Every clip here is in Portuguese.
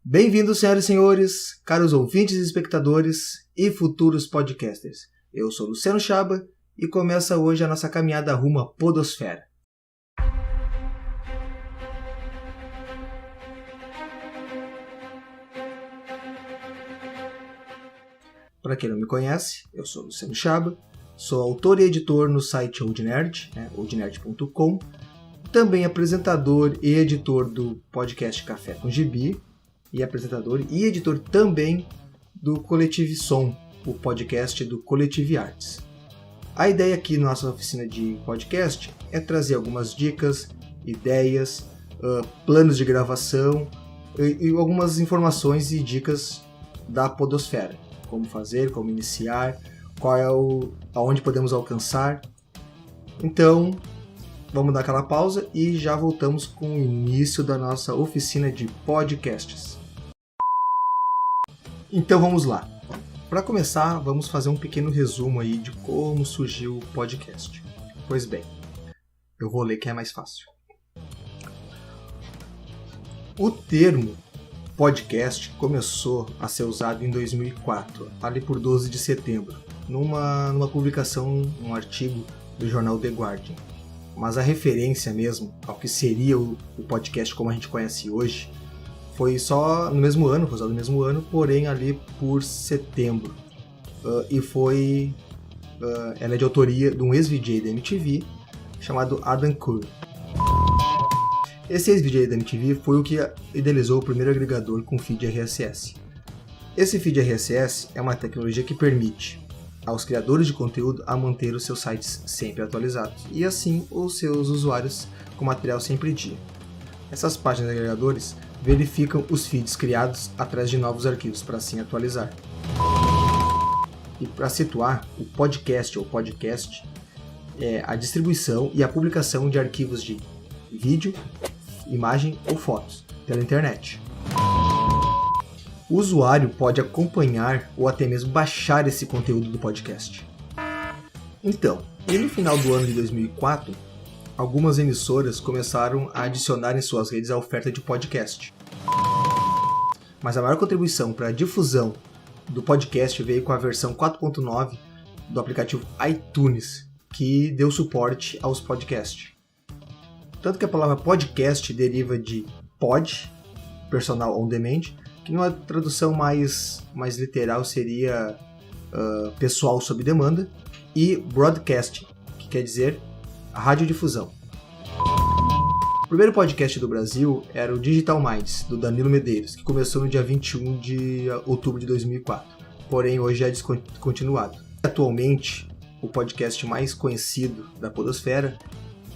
Bem-vindos, senhoras e senhores, caros ouvintes e espectadores e futuros podcasters. Eu sou Luciano Chaba e começa hoje a nossa caminhada rumo à podosfera. Para quem não me conhece, eu sou Luciano Chaba, sou autor e editor no site Old Nerd, oldnerd.com, também apresentador e editor do podcast Café com Gibi, e apresentador e editor também do Coletive Som, o podcast do Coletive Artes. A ideia aqui na nossa oficina de podcast é trazer algumas dicas, ideias, planos de gravação e algumas informações e dicas da podosfera. Como fazer, como iniciar, aonde podemos alcançar. Então, vamos dar aquela pausa e já voltamos com o início da nossa oficina de podcasts. Então vamos lá. Para começar, vamos fazer um pequeno resumo aí de como surgiu o podcast. Pois bem, eu vou ler que é mais fácil. O termo podcast começou a ser usado em 2004, ali por 12 de setembro, numa publicação, um artigo do jornal The Guardian. Mas a referência mesmo ao que seria o podcast como a gente conhece hoje foi só no mesmo ano, foi usado no mesmo ano, porém ali por setembro. Ela é de autoria de um ex-VJ da MTV chamado Adam Curry. Esse ex-VJ da MTV foi o que idealizou o primeiro agregador com feed RSS. Esse feed RSS é uma tecnologia que permite aos criadores de conteúdo a manter os seus sites sempre atualizados e assim os seus usuários com material sempre em dia. Essas páginas de agregadores verificam os feeds criados atrás de novos arquivos para assim atualizar. E para situar, o podcast ou podcast é a distribuição e a publicação de arquivos de vídeo, imagem ou fotos pela internet. O usuário pode acompanhar ou até mesmo baixar esse conteúdo do podcast. Então, e no final do ano de 2004, algumas emissoras começaram a adicionar em suas redes a oferta de podcast. Mas a maior contribuição para a difusão do podcast veio com a versão 4.9 do aplicativo iTunes, que deu suporte aos podcasts. Tanto que a palavra podcast deriva de pod, personal on demand, que numa tradução mais literal seria pessoal sob demanda, e broadcast, que quer dizer radiodifusão. O primeiro podcast do Brasil era o Digital Minds, do Danilo Medeiros, que começou no dia 21 de outubro de 2004, porém hoje é descontinuado. Atualmente, o podcast mais conhecido da podosfera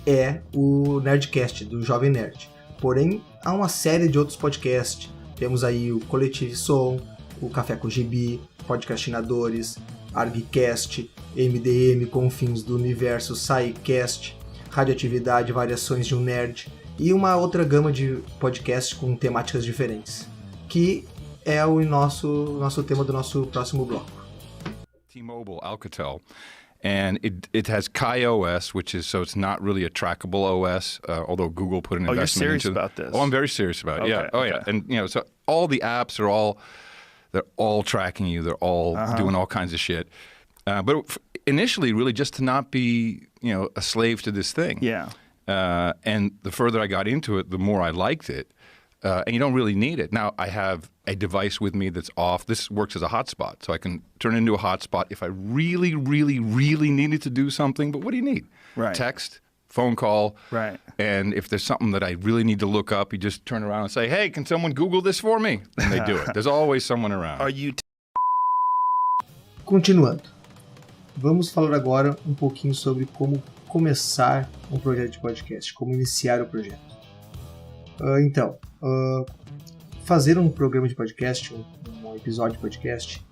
é o Nerdcast, do Jovem Nerd. Porém, há uma série de outros podcasts. Temos aí o Coletive Som, o Café com Gibi, Podcastinadores, ArgCast, MDM, Confins do Universo, SciCast, Radioatividade, Variações de um Nerd e uma outra gama de podcasts com temáticas diferentes, que é o nosso tema do nosso próximo bloco. T-Mobile, Alcatel. And it has KaiOS, which is, so it's not really a trackable OS, although Google put an investment into it. Oh, you're serious about this? Oh, I'm very serious about it. Okay, Yeah. Oh, okay. yeah. And, so all the apps they're all tracking you. They're all doing all kinds of shit. But initially, really just to not be, a slave to this thing. Yeah. And the further I got into it, the more I liked it. And you don't really need it. Now, I have a device with me that's off. This works as a hotspot, so I can turn it into a hotspot if I really, really, really needed to do something. But what do you need? Right. Text, phone call. Right. And if there's something that I really need to look up, you just turn around and say, hey, can someone Google this for me? And they do it. There's always someone around. Are you Continuando, vamos falar agora um pouquinho sobre como começar um projeto de podcast, como iniciar o projeto. Fazer um programa de podcast, um episódio de podcast,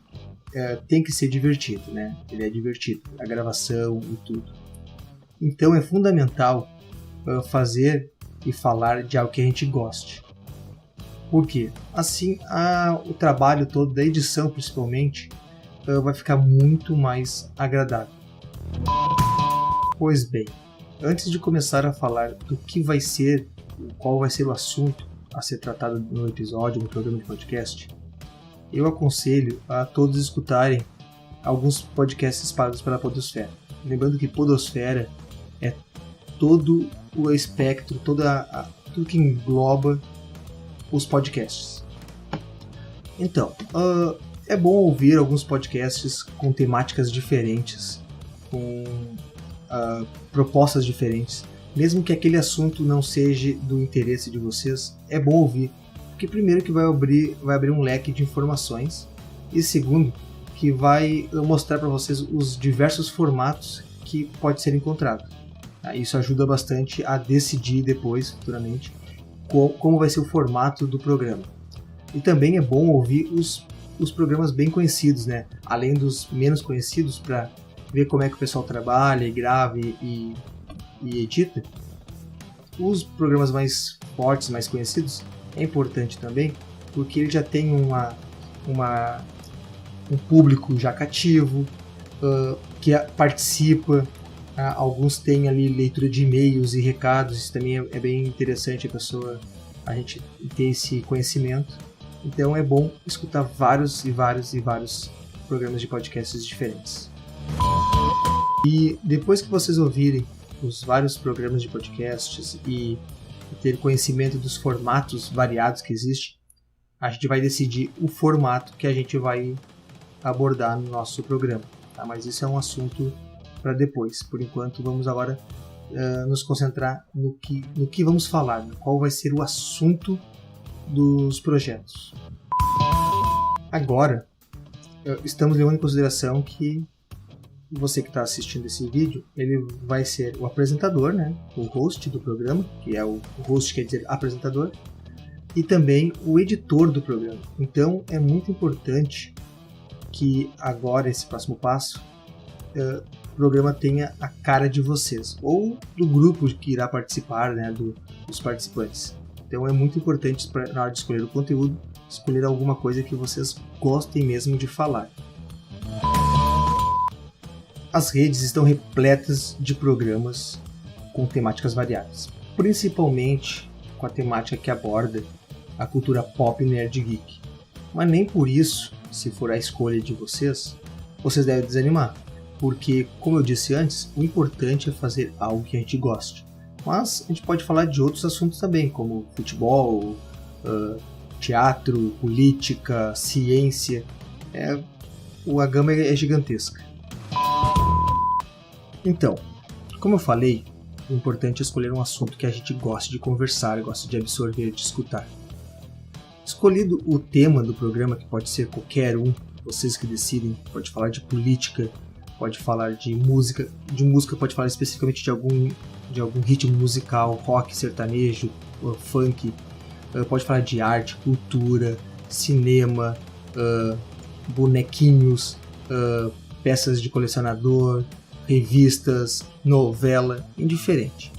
tem que ser divertido, né? Ele é divertido, a gravação e tudo. Então é fundamental fazer e falar de algo que a gente goste. Por quê? Assim, o trabalho todo, da edição principalmente, vai ficar muito mais agradável. Pois bem, antes de começar a falar do que vai ser, qual vai ser o assunto, a ser tratado no episódio, no programa de podcast, eu aconselho a todos escutarem alguns podcasts pagos pela Podosfera. Lembrando que Podosfera é todo o espectro, tudo que engloba os podcasts. Então, é bom ouvir alguns podcasts com temáticas diferentes, com propostas diferentes. Mesmo que aquele assunto não seja do interesse de vocês, é bom ouvir. Porque primeiro que vai abrir um leque de informações, e segundo, que vai mostrar para vocês os diversos formatos que pode ser encontrado. Isso ajuda bastante a decidir depois, futuramente, como vai ser o formato do programa. E também é bom ouvir os programas bem conhecidos, né? Além dos menos conhecidos, para ver como é que o pessoal trabalha, e grava e edita. Os programas mais fortes, mais conhecidos, é importante também, porque ele já tem um público já cativo, que participa. Alguns têm ali leitura de e-mails e recados, isso também é bem interessante a gente ter esse conhecimento. Então é bom escutar vários programas de podcasts diferentes. E depois que vocês ouvirem os vários programas de podcasts e ter conhecimento dos formatos variados que existem, a gente vai decidir o formato que a gente vai abordar no nosso programa. Tá? Mas isso é um assunto para depois. Por enquanto, vamos agora nos concentrar no que vamos falar, né? Qual vai ser o assunto dos projetos. Agora, estamos levando em consideração que você que está assistindo esse vídeo, ele vai ser o apresentador, né? O host do programa, que é o host quer dizer apresentador, e também o editor do programa. Então é muito importante que agora, esse próximo passo, o programa tenha a cara de vocês, ou do grupo que irá participar, né? Dos participantes. Então é muito importante, na hora de escolher o conteúdo, escolher alguma coisa que vocês gostem mesmo de falar. As redes estão repletas de programas com temáticas variadas, principalmente com a temática que aborda a cultura pop nerd geek. Mas nem por isso, se for a escolha de vocês devem desanimar, porque, como eu disse antes, o importante é fazer algo que a gente goste. Mas a gente pode falar de outros assuntos também, como futebol, teatro, política, ciência. A gama é gigantesca. Então, como eu falei, o importante é escolher um assunto que a gente goste de conversar, goste de absorver, de escutar. Escolhido o tema do programa, que pode ser qualquer um, vocês que decidem, pode falar de política, pode falar de música pode falar especificamente de algum ritmo musical, rock, sertanejo, funk, pode falar de arte, cultura, cinema, bonequinhos, peças de colecionador, revistas, novela, indiferente.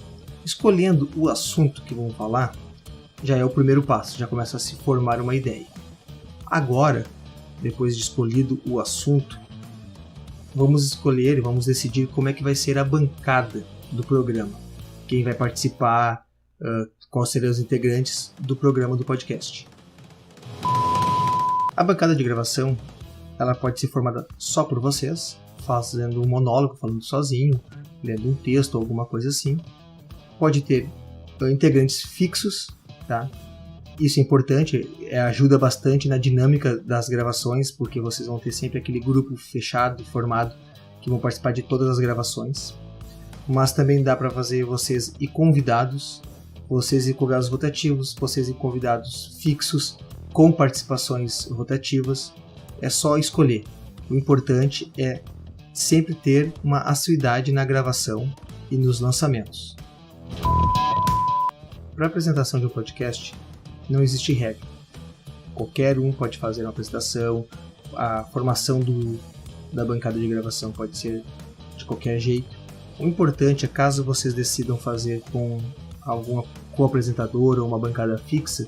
Escolhendo o assunto que vamos falar, já é o primeiro passo, já começa a se formar uma ideia. Agora, depois de escolhido o assunto, vamos decidir como é que vai ser a bancada do programa. Quem vai participar, quais serão os integrantes do programa do podcast. A bancada de gravação, ela pode ser formada só por vocês, fazendo um monólogo, falando sozinho, lendo um texto ou alguma coisa assim. Pode ter integrantes fixos, tá? Isso é importante, ajuda bastante na dinâmica das gravações, porque vocês vão ter sempre aquele grupo fechado, formado, que vão participar de todas as gravações. Mas também dá para fazer vocês e convidados rotativos, vocês e convidados fixos, com participações rotativas. É só escolher. O importante é sempre ter uma assiduidade na gravação e nos lançamentos. Para a apresentação de um podcast, não existe regra. Qualquer um pode fazer uma apresentação, a formação da bancada de gravação pode ser de qualquer jeito. O importante é, caso vocês decidam fazer com algum co-apresentador ou uma bancada fixa,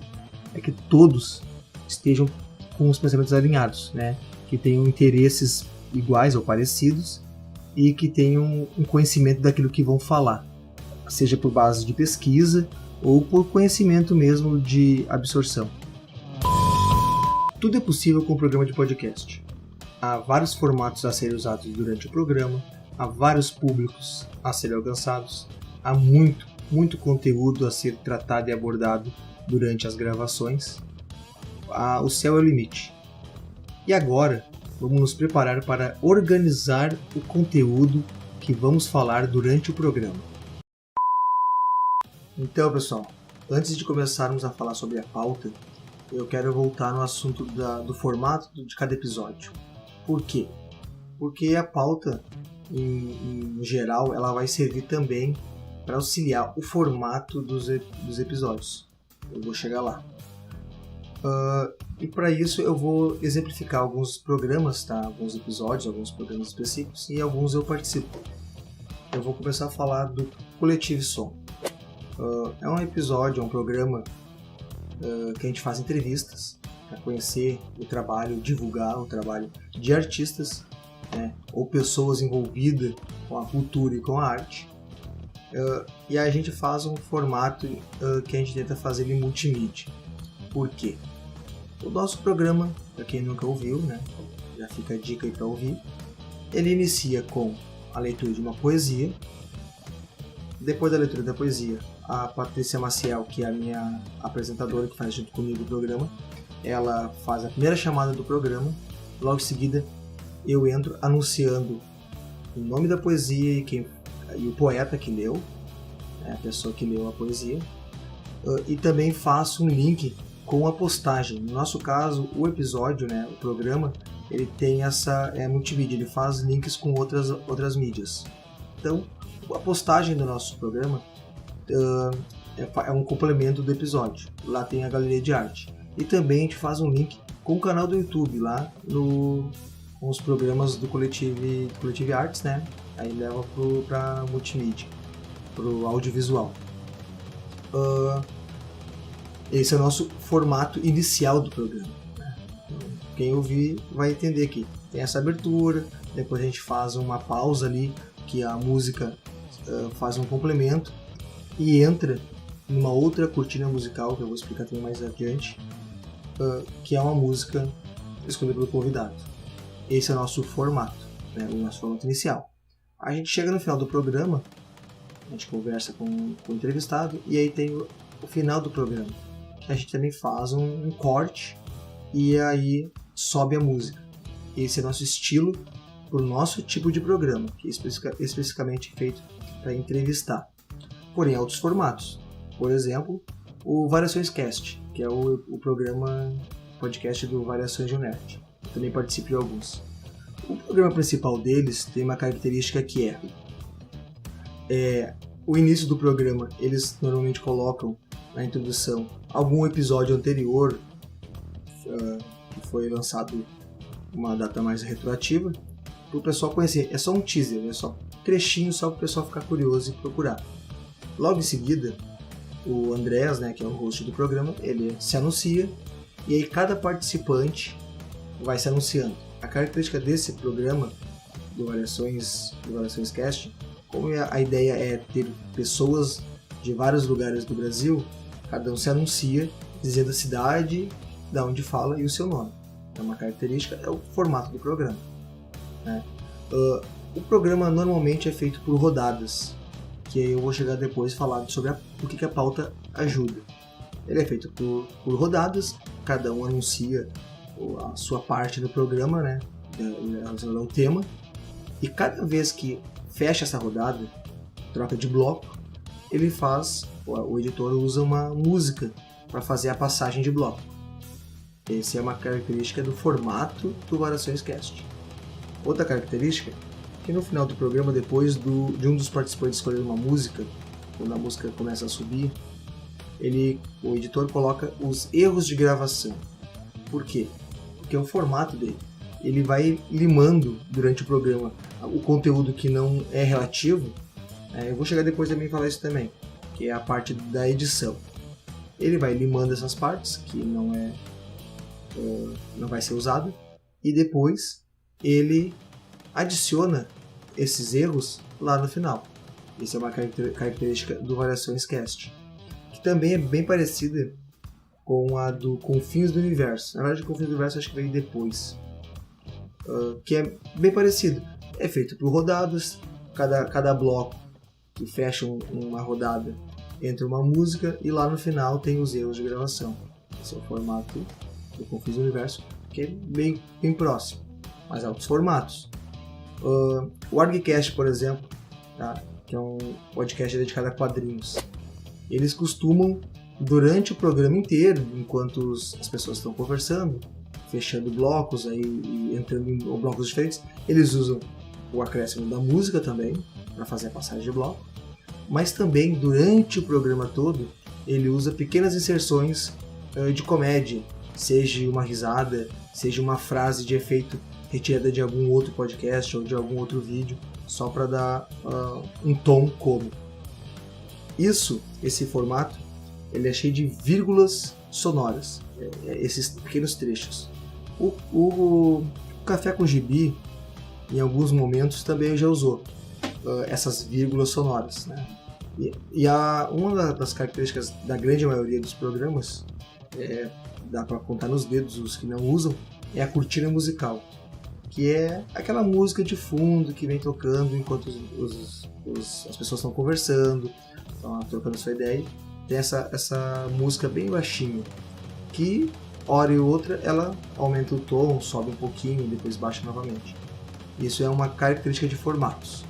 é que todos estejam com os pensamentos alinhados, né? Que tenham interesses iguais ou parecidos e que tenham um conhecimento daquilo que vão falar, seja por base de pesquisa ou por conhecimento mesmo de absorção. Tudo é possível com o programa de podcast. Há vários formatos a serem usados durante o programa, há vários públicos a serem alcançados, há muito conteúdo a ser tratado e abordado durante as gravações. O céu é o limite. E agora, vamos nos preparar para organizar o conteúdo que vamos falar durante o programa. Então, pessoal, antes de começarmos a falar sobre a pauta, eu quero voltar no assunto do formato de cada episódio. Por quê? Porque a pauta, em geral, ela vai servir também para auxiliar o formato dos episódios. Eu vou chegar lá. E para isso eu vou exemplificar alguns programas, tá? Alguns episódios, alguns programas específicos, e alguns eu participo. Eu vou começar a falar do Coletivo Som. É um episódio, é um programa que a gente faz entrevistas para conhecer o trabalho, divulgar o trabalho de artistas, né, ou pessoas envolvidas com a cultura e com a arte. E a gente faz um formato que a gente tenta fazer em multimídia. Por quê? O nosso programa, para quem nunca ouviu, né, já fica a dica aí para ouvir, ele inicia com a leitura de uma poesia. Depois da leitura da poesia, a Patrícia Maciel, que é a minha apresentadora que faz junto comigo o programa, ela faz a primeira chamada do programa. Logo em seguida, eu entro anunciando o nome da poesia e o poeta que leu, a pessoa que leu a poesia, e também faço um link com a postagem. No nosso caso, o episódio, né, o programa, ele tem essa multimídia, ele faz links com outras mídias. Então, a postagem do nosso programa é um complemento do episódio. Lá tem a galeria de arte. E também a gente faz um link com o canal do YouTube, lá com os programas do Coletivo Arts, né? Aí leva para multimídia, para o audiovisual. Esse é o nosso formato inicial do programa, né? Quem ouvir vai entender que tem essa abertura, depois a gente faz uma pausa ali, que a música faz um complemento e entra numa outra cortina musical, que eu vou explicar também mais adiante, que é uma música escolhida pelo convidado. Esse é o nosso formato, né? O nosso formato inicial. A gente chega no final do programa, a gente conversa com o entrevistado, e aí tem o final do programa, que a gente também faz um corte e aí sobe a música. Esse é nosso estilo para o nosso tipo de programa, que é especificamente feito para entrevistar. Porém, há outros formatos. Por exemplo, o Variações Cast, que é o programa podcast do Variações de um Nerd. Eu também participo de alguns. O programa principal deles tem uma característica que o início do programa, eles normalmente colocam na introdução algum episódio anterior que foi lançado uma data mais retroativa, para o pessoal conhecer. É só um teaser, é só um trechinho só para o pessoal ficar curioso e procurar. Logo em seguida, o Andrés, né, que é o host do programa, ele se anuncia e aí cada participante vai se anunciando. A característica desse programa do Variações Cast, como a ideia é ter pessoas de vários lugares do Brasil, cada um se anuncia dizendo a cidade, da onde fala e o seu nome. É uma característica, é o formato do programa, né? O programa normalmente é feito por rodadas, que aí eu vou chegar depois falar sobre o que a pauta ajuda. Ele é feito por rodadas, cada um anuncia a sua parte do programa, né, relacionado ao tema, e cada vez que fecha essa rodada, troca de bloco, o editor usa uma música para fazer a passagem de bloco. Essa é uma característica do formato do Variações Cast. Outra característica é que no final do programa, depois de um dos participantes escolher uma música, quando a música começa a subir, o editor coloca os erros de gravação. Por quê? Porque é o formato dele. Ele vai limando durante o programa o conteúdo que não é relativo. Eu vou chegar depois também e falar isso também, que é a parte da edição. Ele vai limando essas partes que não vai ser usado, e depois ele adiciona esses erros lá no final. Essa é uma característica do Variações Cast, que também é bem parecida com a do Confins do Universo. Na verdade, o Confins do Universo acho que veio depois. Que é bem parecido. É feito por rodadas, cada bloco que fecha uma rodada entra uma música e lá no final tem os erros de gravação. Esse é o formato do Confins do Universo, que é bem próximo, mas há outros formatos. O ArgCast, por exemplo, tá? Que é um podcast dedicado a quadrinhos, eles costumam, durante o programa inteiro, enquanto as pessoas estão conversando, fechando blocos aí, e entrando em blocos diferentes, eles usam o acréscimo da música também, para fazer a passagem de bloco, mas também, durante o programa todo, ele usa pequenas inserções de comédia, seja uma risada, seja uma frase de efeito retirada de algum outro podcast ou de algum outro vídeo, só para dar um tom cômico. Esse formato, ele é cheio de vírgulas sonoras, esses pequenos trechos. O Café com Gibi, em alguns momentos, também já usou essas vírgulas sonoras, né? Uma das características da grande maioria dos programas, dá para contar nos dedos os que não usam, é a cortina musical, que é aquela música de fundo que vem tocando enquanto as pessoas estão conversando, estão trocando sua ideia. Tem essa música bem baixinha, que hora e outra ela aumenta o tom, sobe um pouquinho e depois baixa novamente. Isso é uma característica de formatos.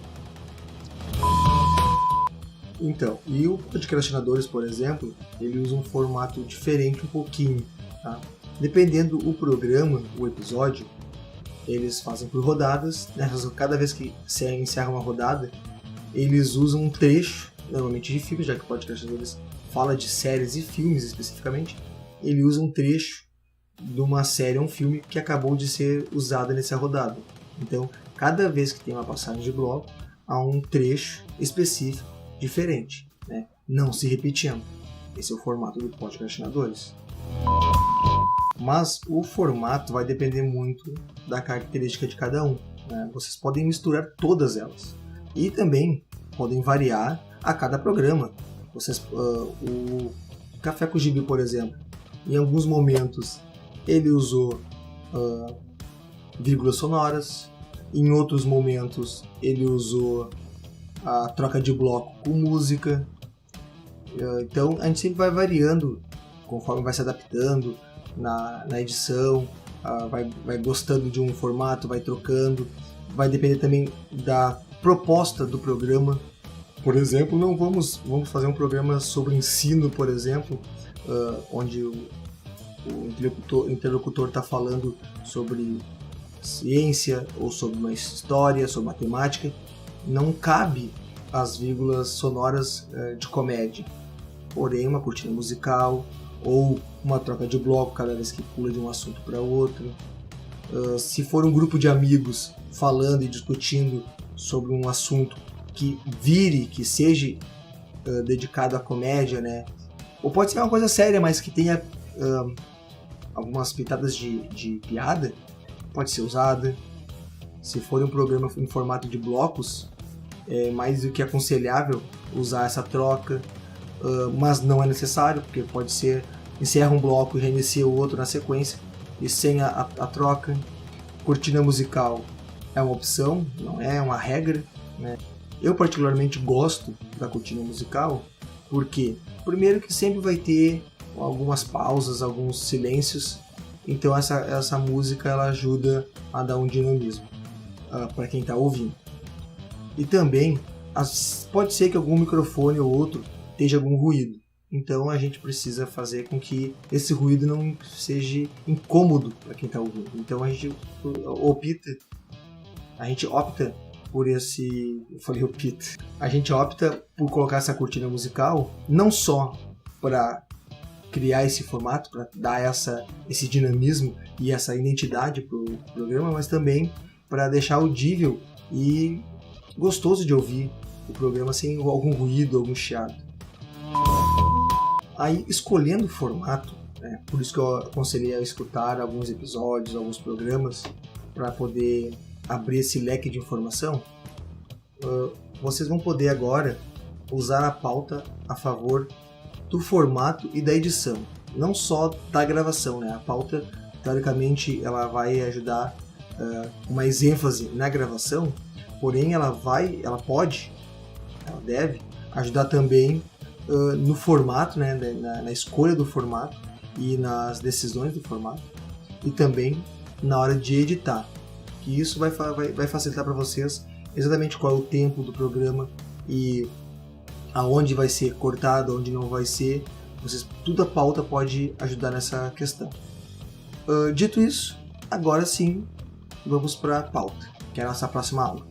Então, e o Podcastinadores, por exemplo, ele usa um formato diferente um pouquinho, tá? Dependendo do programa, o episódio, eles fazem por rodadas, né? Cada vez que se encerra uma rodada, eles usam um trecho, normalmente de filmes, já que o Podcastinadores fala de séries e filmes especificamente, ele usa um trecho de uma série ou um filme que acabou de ser usada nessa rodada. Então, cada vez que tem uma passagem de bloco, há um trecho específico diferente, né? Não se repetindo. Esse é o formato do Podcastinadores. Mas o formato vai depender muito da característica de cada um, né? Vocês podem misturar todas elas e também podem variar a cada programa. O Café com Gibi, por exemplo, em alguns momentos ele usou vírgulas sonoras, em outros momentos ele usou a troca de bloco com música. Então a gente sempre vai variando conforme vai se adaptando na edição, vai gostando de um formato, vai trocando, vai depender também da proposta do programa. Por exemplo, não vamos fazer um programa sobre ensino, por exemplo, onde o interlocutor está falando sobre ciência ou sobre uma história, sobre matemática. Não cabe as vírgulas sonoras de comédia, porém uma cortina musical ou uma troca de bloco cada vez que pula de um assunto para outro. Se for um grupo de amigos falando e discutindo sobre um assunto que seja dedicado à comédia, né? Ou pode ser uma coisa séria, mas que tenha algumas pitadas de piada, pode ser usada. Se for um programa em formato de blocos, é mais do que aconselhável usar essa troca, mas não é necessário, porque pode ser encerra um bloco e reinicia o outro na sequência, e sem a troca. Cortina musical é uma opção, não é uma regra, né? Eu particularmente gosto da cortina musical, porque primeiro que sempre vai ter algumas pausas, alguns silêncios, então essa música ela ajuda a dar um dinamismo para quem está ouvindo. E também pode ser que algum microfone ou outro esteja algum ruído, então a gente precisa fazer com que esse ruído não seja incômodo para quem está ouvindo. Então a gente opta por a gente opta por colocar essa cortina musical não só para criar esse formato, para dar esse dinamismo e essa identidade para o programa, mas também para deixar audível e gostoso de ouvir o programa sem algum ruído, algum chiado. Aí, escolhendo o formato, né, por isso que eu aconselhei a escutar alguns episódios, alguns programas, para poder abrir esse leque de informação, vocês vão poder agora usar a pauta a favor do formato e da edição, não só da gravação, né? A pauta, teoricamente, ela vai ajudar com mais ênfase na gravação, porém ela deve ajudar também no formato, né? Na escolha do formato e nas decisões do formato, e também na hora de editar, que isso vai facilitar para vocês exatamente qual é o tempo do programa e aonde vai ser cortado, aonde não vai ser. Tudo a pauta pode ajudar nessa questão. Dito isso, agora sim, vamos para a pauta, que é a nossa próxima aula.